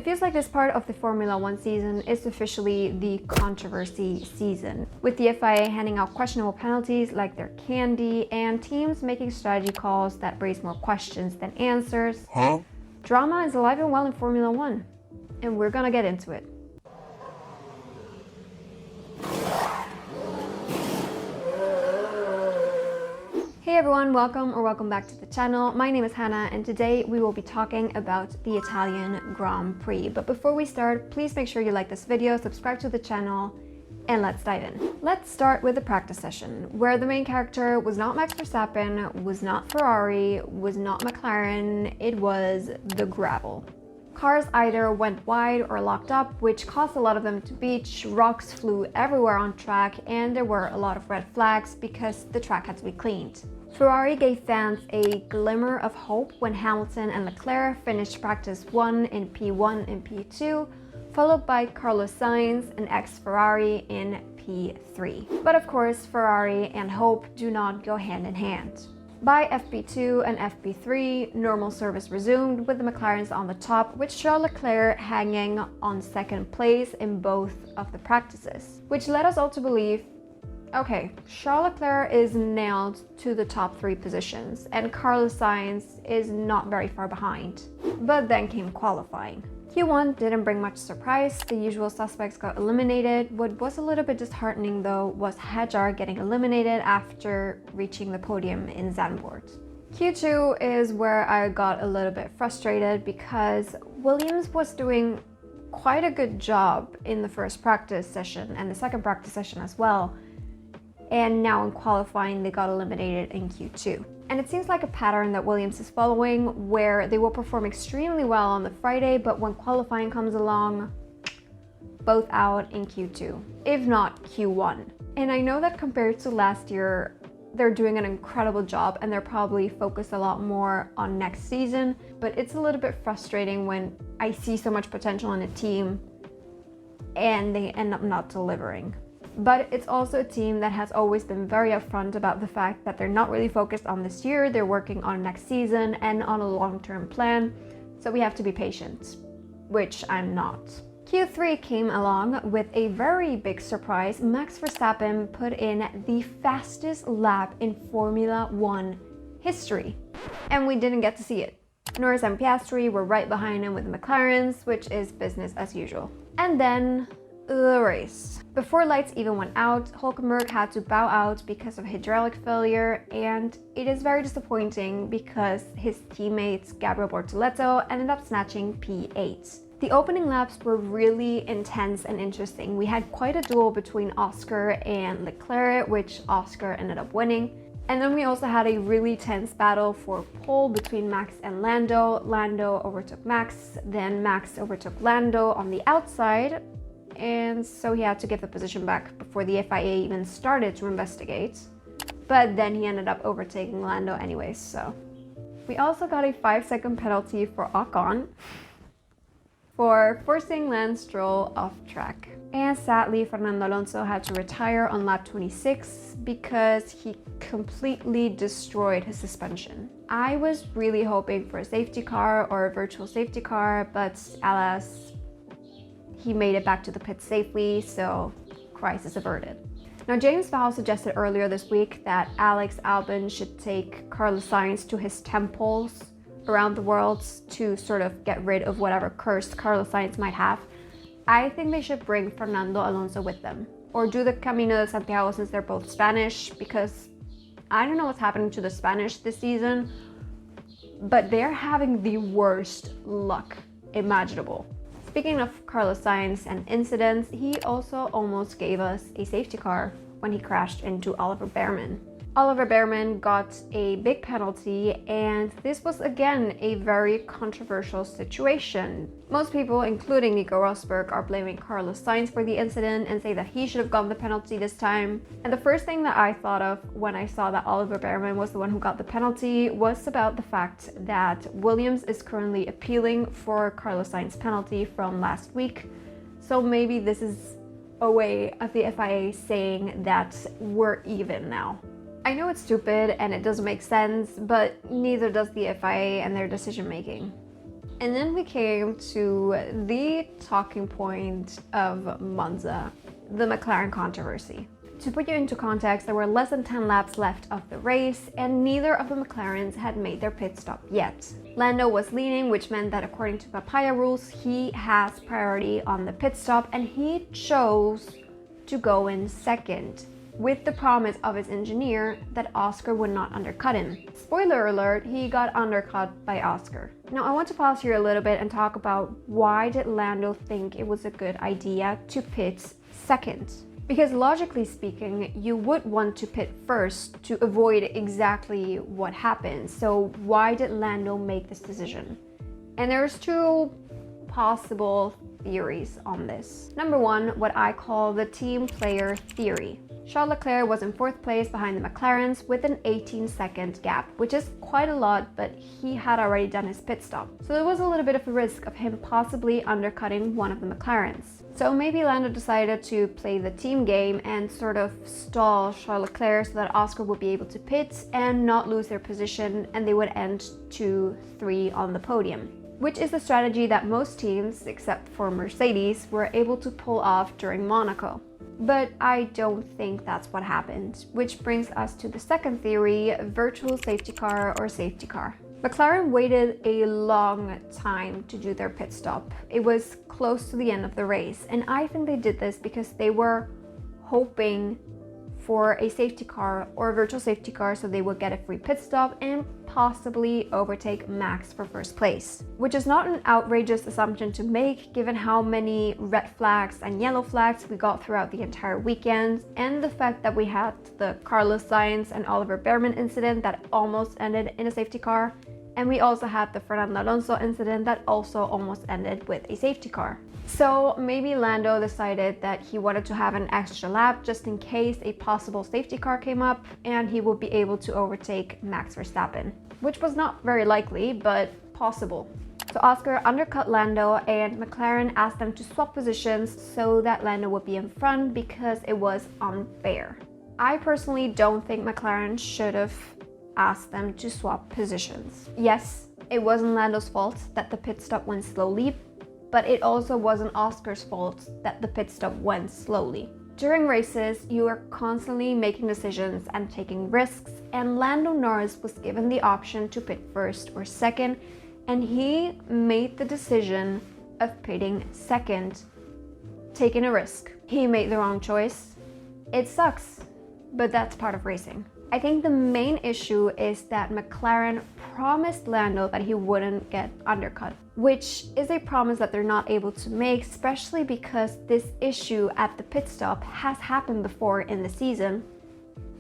It feels like this part of the Formula One season is officially the controversy season, with the FIA handing out questionable penalties like they're candy and teams making strategy calls that raise more questions than answers. Drama is alive and well in Formula One, and we're gonna get into it. Hey everyone, welcome back to the channel. My name is Hannah and today we will be talking about the Italian Grand Prix. But before we start, please make sure you like this video, subscribe to the channel, and let's dive in. Let's start with the practice session, where the main character was not Max Verstappen, was not Ferrari, was not McLaren, it was the gravel. Cars either went wide or locked up, which caused a lot of them to beach, rocks flew everywhere on track, and there were a lot of red flags because the track had to be cleaned. Ferrari gave fans a glimmer of hope when Hamilton and Leclerc finished practice 1 in P1 and P2, followed by Carlos Sainz, an ex-Ferrari, in P3. But of course, Ferrari and hope do not go hand in hand. By FP2 and FP3, normal service resumed with the McLaren's on the top, with Charles Leclerc hanging on second place in both of the practices, which led us all to believe, okay, Charles Leclerc is nailed to the top 3 positions and Carlos Sainz is not very far behind. But then came qualifying. Q1 didn't bring much surprise, the usual suspects got eliminated. What was a little bit disheartening though was Hajar getting eliminated after reaching the podium in Zandvoort. Q2 is where I got a little bit frustrated because Williams was doing quite a good job in the first practice session and the second practice session as well. And now in qualifying they got eliminated in Q2. And it seems like a pattern that Williams is following, where they will perform extremely well on the Friday, but when qualifying comes along, both out in Q2, if not Q1. And I know that compared to last year, they're doing an incredible job and they're probably focused a lot more on next season, but it's a little bit frustrating when I see so much potential in a team and they end up not delivering. But it's also a team that has always been very upfront about the fact that they're not really focused on this year, they're working on next season and on a long-term plan, so we have to be patient, which I'm not. Q3 came along with a very big surprise. Max Verstappen put in the fastest lap in Formula One history, and we didn't get to see it. Norris and Piastri were right behind him with the McLaren's, which is business as usual. And then the race. Before lights even went out, Hulkenberg had to bow out because of hydraulic failure, and it is very disappointing because his teammates Gabriel Bortoleto ended up snatching P8. The opening laps were really intense and interesting. We had quite a duel between Oscar and Leclerc, which Oscar ended up winning. And then we also had a really tense battle for pole between Max and Lando. Lando overtook Max, then Max overtook Lando on the outside, and so he had to give the position back before the FIA even started to investigate. But then he ended up overtaking Lando anyways, so. We also got a 5-second penalty for Ocon for forcing Lance Stroll off track. And sadly, Fernando Alonso had to retire on lap 26 because he completely destroyed his suspension. I was really hoping for a safety car or a virtual safety car, but alas, he made it back to the pit safely, so crisis averted. Now, James Vowell suggested earlier this week that Alex Albon should take Carlos Sainz to his temples around the world to sort of get rid of whatever curse Carlos Sainz might have. I think they should bring Fernando Alonso with them, or do the Camino de Santiago since they're both Spanish, because I don't know what's happening to the Spanish this season, but they're having the worst luck imaginable. Speaking of Carlos Sainz and incidents, he also almost gave us a safety car when he crashed into Oliver Bearman. Oliver Bearman got a big penalty, and this was again a very controversial situation. Most people, including Nico Rosberg, are blaming Carlos Sainz for the incident and say that he should have gotten the penalty this time. And the first thing that I thought of when I saw that Oliver Bearman was the one who got the penalty was about the fact that Williams is currently appealing for Carlos Sainz's penalty from last week. So maybe this is a way of the FIA saying that we're even now. I know it's stupid and it doesn't make sense, but neither does the FIA and their decision making. And then we came to the talking point of Monza, the McLaren controversy. To put you into context, there were less than 10 laps left of the race, and neither of the McLarens had made their pit stop yet. Lando was leading, which meant that according to Papaya rules, he has priority on the pit stop, and he chose to go in second, with the promise of his engineer that Oscar would not undercut him. Spoiler alert, he got undercut by Oscar. Now I want to pause here a little bit and talk about why did Lando think it was a good idea to pit second? Because logically speaking, you would want to pit first to avoid exactly what happened. So why did Lando make this decision? And there's two possible theories on this. Number one, what I call the team player theory. Charles Leclerc was in 4th place behind the McLarens with an 18-second gap, which is quite a lot, but he had already done his pit stop. So there was a little bit of a risk of him possibly undercutting one of the McLarens. So maybe Lando decided to play the team game and sort of stall Charles Leclerc so that Oscar would be able to pit and not lose their position, and they would end 2-3 on the podium, which is the strategy that most teams, except for Mercedes, were able to pull off during Monaco. But I don't think that's what happened, which brings us to the second theory, virtual safety car or safety car. McLaren waited a long time to do their pit stop. It was close to the end of the race, and I think they did this because they were hoping for a safety car or a virtual safety car so they would get a free pit stop and possibly overtake Max for first place. Which is not an outrageous assumption to make given how many red flags and yellow flags we got throughout the entire weekend, and the fact that we had the Carlos Sainz and Oliver Behrman incident that almost ended in a safety car, and we also had the Fernando Alonso incident that also almost ended with a safety car. So maybe Lando decided that he wanted to have an extra lap just in case a possible safety car came up and he would be able to overtake Max Verstappen, which was not very likely, but possible. So Oscar undercut Lando and McLaren asked them to swap positions so that Lando would be in front because it was unfair. I personally don't think McLaren should have asked them to swap positions. Yes, it wasn't Lando's fault that the pit stop went slowly, but it also wasn't Oscar's fault that the pit stop went slowly. During races, you are constantly making decisions and taking risks, and Lando Norris was given the option to pit first or second, and he made the decision of pitting second, taking a risk. He made the wrong choice. It sucks, but that's part of racing. I think the main issue is that McLaren promised Lando that he wouldn't get undercut, which is a promise that they're not able to make, especially because this issue at the pit stop has happened before in the season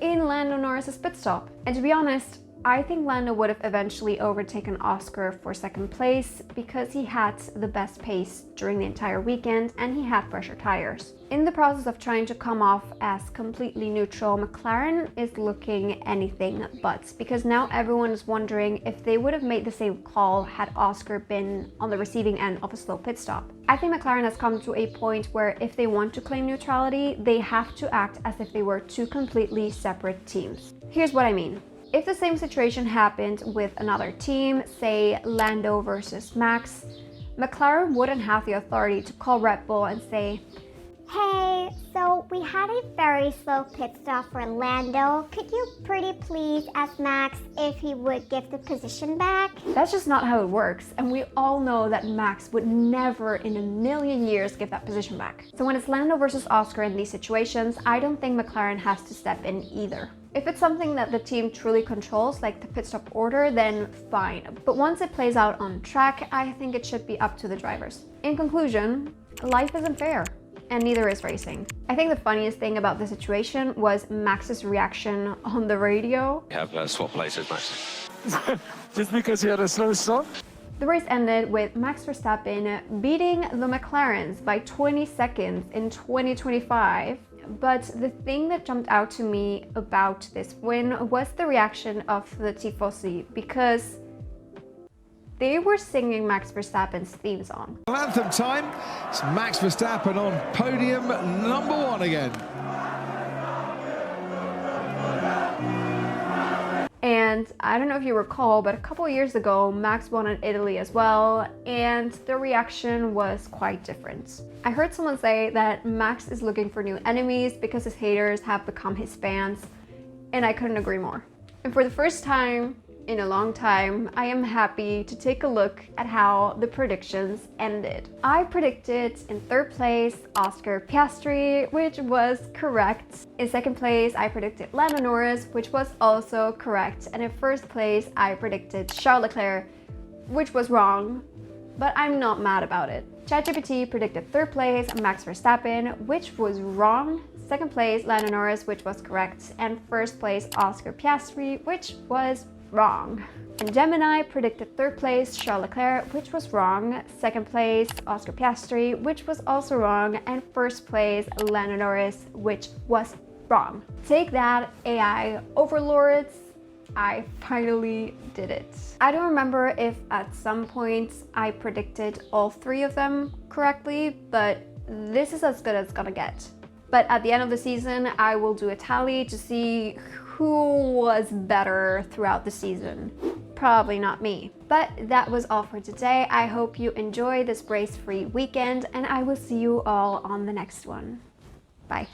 in Lando Norris's pit stop. And to be honest, I think Lando would have eventually overtaken Oscar for second place because he had the best pace during the entire weekend and he had fresher tires. In the process of trying to come off as completely neutral, McLaren is looking anything but, because now everyone is wondering if they would have made the same call had Oscar been on the receiving end of a slow pit stop. I think McLaren has come to a point where if they want to claim neutrality, they have to act as if they were two completely separate teams. Here's what I mean. If the same situation happened with another team, say Lando versus Max, McLaren wouldn't have the authority to call Red Bull and say, "Hey, so we had a very slow pit stop for Lando. Could you pretty please ask Max if he would give the position back?" That's just not how it works, and we all know that Max would never in a million years give that position back. So when it's Lando versus Oscar in these situations, I don't think McLaren has to step in either. If it's something that the team truly controls, like the pit stop order, then fine. But once it plays out on track, I think it should be up to the drivers. In conclusion, life isn't fair, and neither is racing. I think the funniest thing about the situation was Max's reaction on the radio. Have swap places, Max. Just because he had a slow start? The race ended with Max Verstappen beating the McLarens by 20 seconds in 2025. But the thing that jumped out to me about this win was the reaction of the Tifosi, because they were singing Max Verstappen's theme song. Anthem time. It's Max Verstappen on podium number 1 again. And And I don't know if you recall, but a couple years ago, Max won in Italy as well, and the reaction was quite different. I heard someone say that Max is looking for new enemies because his haters have become his fans, and I couldn't agree more. And for the first time in a long time, I am happy to take a look at how the predictions ended. I predicted in third place Oscar Piastri, which was correct. In second place, I predicted Lando Norris, which was also correct. And in first place, I predicted Charles Leclerc, which was wrong, but I'm not mad about it. ChatGPT predicted third place Max Verstappen, which was wrong. Second place, Lando Norris, which was correct. And first place, Oscar Piastri, which was wrong. And Gemini predicted third place Charles Leclerc, which was wrong. Second place Oscar Piastri, which was also wrong. And first place Lando Norris, which was wrong. Take that, AI overlords. I finally did it. I don't remember if at some point I predicted all three of them correctly, but this is as good as it's gonna get. But at the end of the season, I will do a tally to see who was better throughout the season. Probably not me. But that was all for today. I hope you enjoy this race-free weekend, and I will see you all on the next one. Bye.